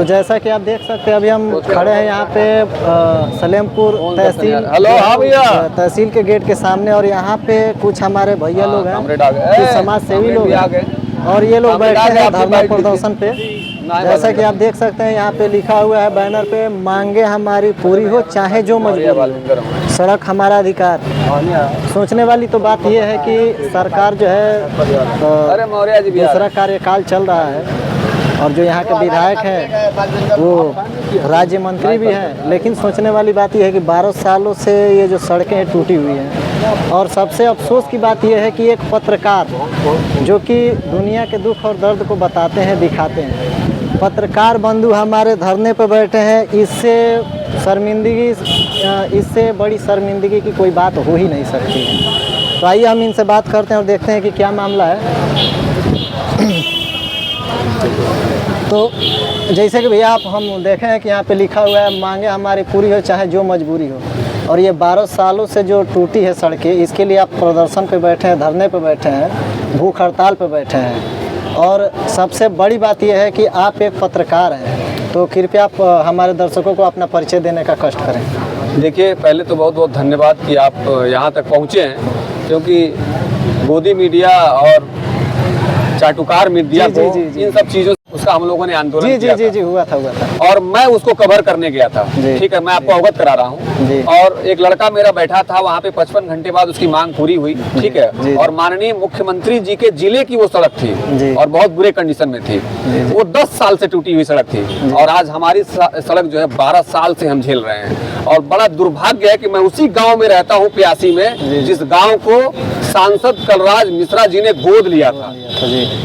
तो जैसा कि आप देख सकते हैं अभी हम खड़े हैं यहाँ पे सलेमपुर तहसील के गेट के सामने, और यहाँ पे कुछ हमारे भैया लोग हैं, कुछ समाज सेवी लोग हैं, और ये लोग बैठे हैं धरना प्रदर्शन पे। जैसा कि आप देख सकते हैं यहाँ पे लिखा हुआ है बैनर पे, मांगे हमारी पूरी हो चाहे जो मजबूरी, सड़क हमारा अधिकार। सोचने वाली तो बात ये है कि सरकार जो है दूसरा कार्यकाल चल रहा है, और जो यहाँ के विधायक हैं वो राज्य मंत्री भी हैं, लेकिन सोचने वाली बात यह है कि 12 सालों से ये जो सड़कें टूटी हुई हैं। और सबसे अफसोस की बात यह है कि एक पत्रकार जो कि दुनिया के दुख और दर्द को बताते हैं, दिखाते हैं, पत्रकार बंधु हमारे धरने पर बैठे हैं। इससे बड़ी शर्मिंदगी की कोई बात हो ही नहीं सकती है। तो आइए हम इनसे बात करते हैं और देखते हैं कि क्या मामला है। तो जैसे कि भैया आप हम देखें हैं कि यहाँ पे लिखा हुआ है मांगे हमारी पूरी हो चाहे जो मजबूरी हो, और ये 12 सालों से जो टूटी है सड़कें, इसके लिए आप प्रदर्शन पे बैठे हैं, धरने पे बैठे हैं, भूख हड़ताल पे बैठे हैं। और सबसे बड़ी बात यह है कि आप एक पत्रकार हैं, तो कृपया आप हमारे दर्शकों को अपना परिचय देने का कष्ट करें। देखिए, पहले तो बहुत बहुत धन्यवाद कि आप यहाँ तक पहुँचे हैं, क्योंकि गोदी मीडिया और चाटुकार मीडिया को इन सब चीज़ों उसका हम लोगों ने आंदोलन किया था। हुआ था और मैं उसको कवर करने गया था। ठीक है, मैं आपको अवगत करा रहा हूँ। और एक लड़का मेरा बैठा था वहाँ पे, 55 घंटे बाद उसकी मांग पूरी हुई। ठीक है, और माननीय मुख्यमंत्री जी के जिले की वो सड़क थी और बहुत बुरे कंडीशन में थी। वो 10 साल से टूटी हुई सड़क थी, और आज हमारी सड़क जो है 12 साल से हम झेल रहे हैं। और बड़ा दुर्भाग्य है कि मैं उसी गाँव में रहता हूँ, प्यासी में, जिस गाँव को सांसद कलराज मिश्रा जी ने गोद लिया था।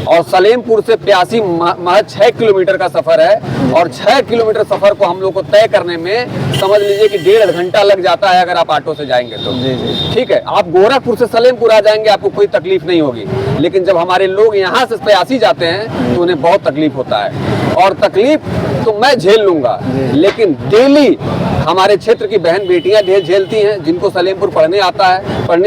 और सलेमपुर से प्यासी महज 6 किलोमीटर का सफर है, और 6 किलोमीटर सफर को हम लोग को तय करने में समझ लीजिए कि 1.5 घंटा लग जाता है अगर आप ऑटो से जाएंगे तो। ठीक है, आप गोरखपुर से सलेमपुर आ जाएंगे, आपको कोई तकलीफ नहीं होगी। लेकिन जब हमारे लोग यहाँ से प्यासी जाते हैं तो उन्हें बहुत तकलीफ होता है, और तकलीफ तो मैं झेल लूंगा, लेकिन डेली हमारे क्षेत्र की बहन बेटियां झेलती हैं, जिनको सलेमपुर पढ़ने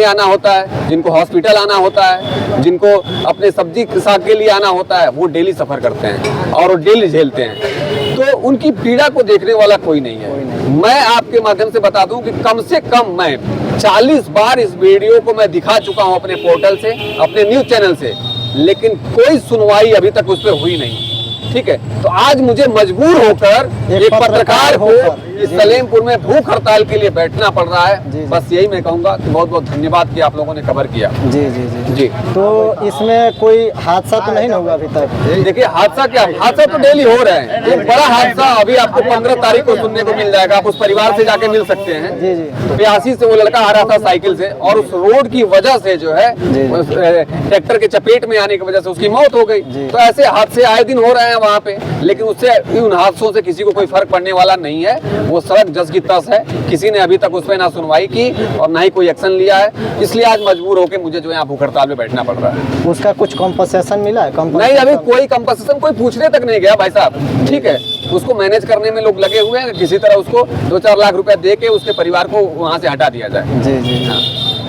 आना होता है, जिनको हॉस्पिटल आना होता है, जिनको अपने सब्जी साग के लिए आना होता है, वो डेली सफर करते हैं और वो डेली झेलते हैं। तो उनकी पीड़ा को देखने वाला कोई नहीं है। मैं आपके माध्यम से बता दूं कि कम से कम मैं 40 बार इस वीडियो को मैं दिखा चुका हूं अपने पोर्टल से, अपने न्यूज चैनल से, लेकिन कोई सुनवाई अभी तक उस पर हुई नहीं। ठीक है, तो आज मुझे मजबूर होकर एक पत्रकार को इस सलेमपुर में भूख हड़ताल के लिए बैठना पड़ रहा है। बस यही मैं कहूंगा कि बहुत बहुत धन्यवाद कि आप लोगों ने कवर किया। जी। तो इसमें कोई हादसा तो नहीं हुआ अभी तक? देखिए, हादसा क्या, हादसा तो डेली हो रहे हैं। एक बड़ा हादसा अभी आपको 15 तारीख को सुनने को मिल जाएगा, आप उस परिवार से जाके मिल सकते हैं। प्यासी से वो लड़का आ रहा था साइकिल से, और उस रोड की वजह से जो है ट्रैक्टर के चपेट में आने की वजह से उसकी मौत हो गई। तो ऐसे हादसे आए दिन हो रहे हैं वहाँ पे, लेकिन उससे उन हादसों से किसी को कोई फर्क पड़ने वाला नहीं है। वो सड़क जस की तस है, किसी ने अभी तक उस पर ना सुनवाई की और ना ही कोई एक्शन लिया है। इसलिए आज मजबूर होकर मुझे जो है भूख हड़ताल में बैठना पड़ रहा है। उसका कुछ कॉम्पनसेशन मिला है? नहीं, अभी कोई कॉम्पनसेशन कोई पूछने तक नहीं गया भाई साहब। ठीक है, उसको मैनेज करने में लोग लगे हुए हैं, किसी तरह उसको 2-4 लाख रुपए दे के उसके परिवार को वहाँ से हटा दिया जाए। जी।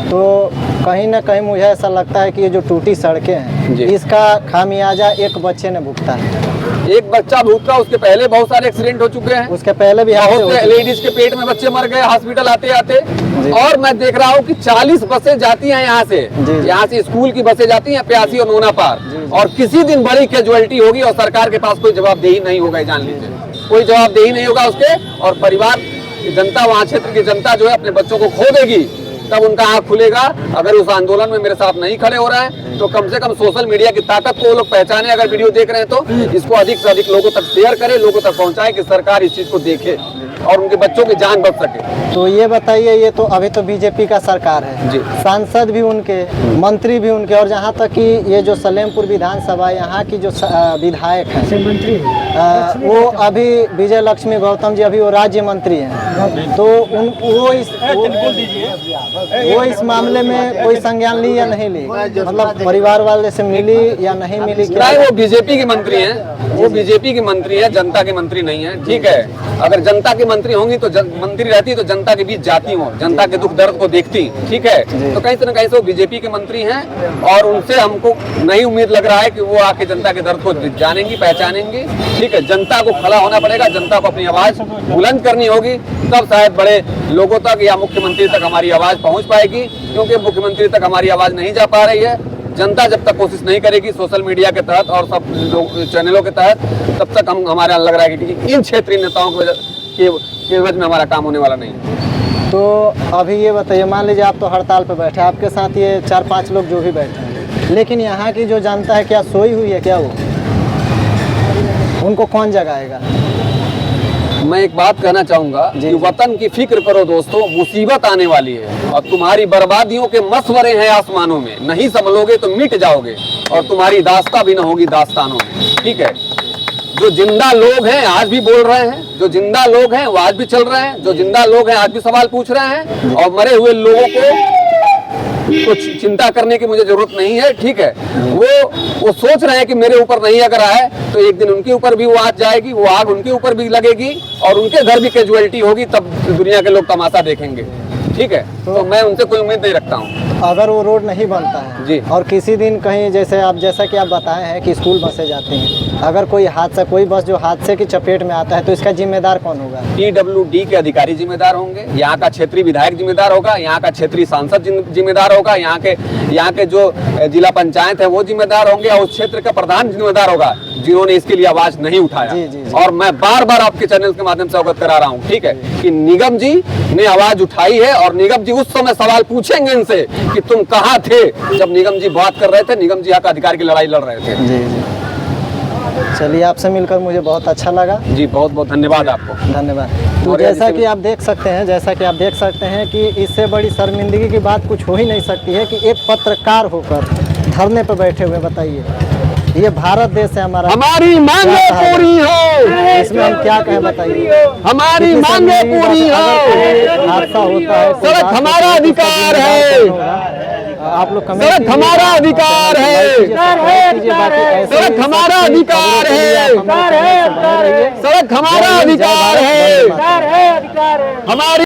तो कहीं ना कहीं मुझे ऐसा लगता है कि ये जो टूटी सड़कें हैं, इसका खामियाजा एक बच्चे ने भुगता है। एक बच्चा भूखा, उसके पहले बहुत सारे एक्सीडेंट हो चुके हैं, उसके पहले भी बहुत लेडीज के पेट में बच्चे मर गए हॉस्पिटल आते आते। और मैं देख रहा हूँ कि 40 बसें जाती हैं यहाँ से स्कूल की बसें जाती हैं प्यासी और नोना पार, और किसी दिन बड़ी कैजुअलिटी होगी और सरकार के पास कोई जवाबदेही नहीं होगा। जान लीजिए, कोई जवाबदेही नहीं होगा उसके, और परिवार जनता, वहाँ क्षेत्र की जनता जो है अपने बच्चों को खो देगी। तब उनका आँख खुलेगा। अगर उस आंदोलन में मेरे साथ नहीं खड़े हो रहे हैं तो कम से कम सोशल मीडिया की ताकत को वो लोग पहचाने। अगर वीडियो देख रहे हैं तो इसको अधिक से अधिक लोगों तक शेयर करें, लोगों तक पहुंचाएं कि सरकार इस चीज को देखे और उनके बच्चों की जान बच सके। तो ये बताइए, ये तो अभी तो बीजेपी का सरकार है, सांसद भी उनके, मंत्री भी उनके, और जहाँ तक कि ये जो सलेमपुर विधानसभा यहाँ की जो विधायक हैं वो अभी विजय लक्ष्मी गौतम जी अभी वो राज्य मंत्री हैं। तो वो इस मामले में कोई संज्ञान ली या नहीं ली? मतलब परिवार वाले से मिली या नहीं मिली? क्या वो बीजेपी के मंत्री हैं? वो बीजेपी के मंत्री हैं, जनता के मंत्री नहीं है। ठीक है, अगर जनता के मंत्री होंगी तो मंत्री रहती तो जनता के बीच जाती हो, जनता के दुख दर्द को देखती, ठीक है। तो कहीं से न कहीं से वो बीजेपी के मंत्री हैं और उनसे हमको नहीं उम्मीद लग रहा है कि वो आके जनता के दर्द को जानेंगी, पहचानेंगी, ठीक है। जनता को खड़ा होना पड़ेगा, जनता को अपनी आवाज बुलंद करनी होगी, तब शायद बड़े लोगों तक या मुख्यमंत्री तक हमारी आवाज पहुंच पाएगी, क्योंकि मुख्यमंत्री तक हमारी आवाज नहीं जा पा रही है। जनता जब तक कोशिश नहीं करेगी सोशल मीडिया के तहत और सब चैनलों के तहत, तब तक हम हमारे लग रहा है कि इन क्षेत्रीय नेताओं के वजह में हमारा काम होने वाला नहीं है। तो अभी ये बताइए, मान लीजिए आप तो हड़ताल पे बैठे, आपके साथ ये 4-5 लोग जो भी बैठे हैं, लेकिन यहाँ की जो जनता है क्या सोई हुई है क्या? वो उनको कौन जगाएगा? मैं एक बात कहना चाहूंगा कि वतन की फिक्र करो दोस्तों, मुसीबत आने वाली है और तुम्हारी बर्बादियों के मशवरे हैं आसमानों में, नहीं संभलोगे तो मिट जाओगे और तुम्हारी दास्तां भी न होगी दास्तानों में, ठीक है। जो जिंदा लोग हैं आज भी बोल रहे हैं, जो जिंदा लोग हैं वो आज भी चल रहे हैं, जो जिंदा लोग हैं आज भी सवाल पूछ रहे हैं, और मरे हुए लोगों को कुछ चिंता करने की मुझे जरूरत नहीं है, ठीक है। वो सोच रहे हैं कि मेरे ऊपर नहीं अगर आए तो एक दिन उनके ऊपर भी वो आग जाएगी, वो आग उनके ऊपर भी लगेगी और उनके घर भी कैजुअलिटी होगी, तब दुनिया के लोग तमाशा देखेंगे, ठीक है। तो मैं उनसे कोई उम्मीद नहीं रखता हूँ। अगर वो रोड नहीं बनता है जी, और किसी दिन कहीं जैसा कि आप बताए हैं कि स्कूल बसें जाती हैं, अगर कोई हादसा, कोई बस जो हादसे की चपेट में आता है तो इसका जिम्मेदार कौन होगा? PWD के अधिकारी जिम्मेदार होंगे, यहाँ का क्षेत्रीय विधायक जिम्मेदार होगा, यहाँ का क्षेत्रीय सांसद जिम्मेदार होगा, यहाँ के जो जिला पंचायत है वो जिम्मेदार होंगे और उस क्षेत्र का प्रधान जिम्मेदार होगा जिन्होंने इसके लिए आवाज नहीं उठाया। जी। और मैं बार बार आपके चैनल के माध्यम से अवगत करा रहा हूँ, ठीक है, कि निगम जी ने आवाज उठाई है और निगम जी उस समय सवाल पूछेंगे इनसे कि तुम कहाँ थे जब निगम जी बात कर रहे थे, निगम जी यहाँ का अधिकार की लड़ाई लड़ रहे थे। जी। चलिए, आपसे मिलकर मुझे बहुत अच्छा लगा जी, बहुत बहुत धन्यवाद आपको। धन्यवाद। तो जैसा कि आप देख सकते हैं कि इससे बड़ी शर्मिंदगी की बात कुछ हो ही नहीं सकती है कि एक पत्रकार होकर धरने पर बैठे हुए, बताइए, ये भारत देश है हमारा, हमारी मांगे पूरी हो, इसमें हम क्या कहें बताइए? हमारी मांगे पूरी हो, हादसा होता है, सड़क हमारा अधिकार है, आप लोग सड़क हमारा अधिकार है, सड़क हमारा अधिकार है, सड़क हमारा अधिकार है, हमारी